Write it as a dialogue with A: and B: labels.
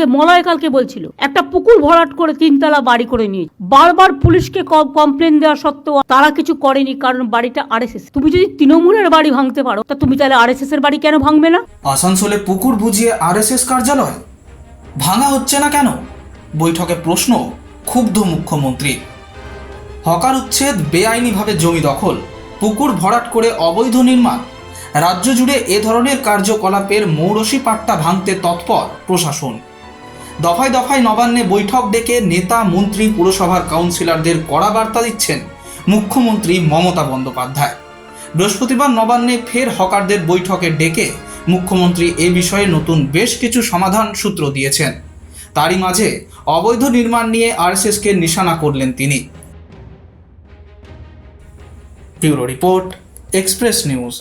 A: আগে মলয় কালকে বলছিল একটা পুকুর ভরাট করে 3 তলা বাড়ি করে নিয়ে, বারবার পুলিশকে কমপ্লেন দেওয়া সত্ত্বেও তারা কিছু করেনি, কারণ বাড়িটা আরএসএস। তুমি যদি তৃণমূলের বাড়ি ভাঙতে পারো, তা তুমি তাহলে আরএসএস এর বাড়ি কেন ভাঙবে না?
B: আসানসোলে পুকুর বুঝিয়ে আরএসএস কার্যালয় ভাঙা হচ্ছে না কেন? বৈঠকে প্রশ্ন, ক্ষুব্ধ মুখ্যমন্ত্রী। হকার উচ্ছেদ, বেআইনিভাবে জমি দখল, পুকুর ভরাট করে অবৈধ নির্মাণ, রাজ্য জুড়ে এ ধরনের কার্যকলাপের মৌরসি পাট্টা ভাঙতে তৎপর প্রশাসন। দফায় দফায় নবান্নে বৈঠক ডেকে নেতা, মন্ত্রী, পুরসভার কাউন্সিলরদের কড়া বার্তা দিচ্ছেন মুখ্যমন্ত্রী মমতা বন্দ্যোপাধ্যায়। বৃহস্পতিবার নবান্নে ফের হকারদের বৈঠকে ডেকে মুখ্যমন্ত্রী এ বিষয়ে নতুন বেশ কিছু সমাধান সূত্র দিয়েছেন। তারই মাঝে অবৈধ নির্মাণ নিয়ে আরএসএসকে নিশানা করলেন তিনি। Bureau report, express news.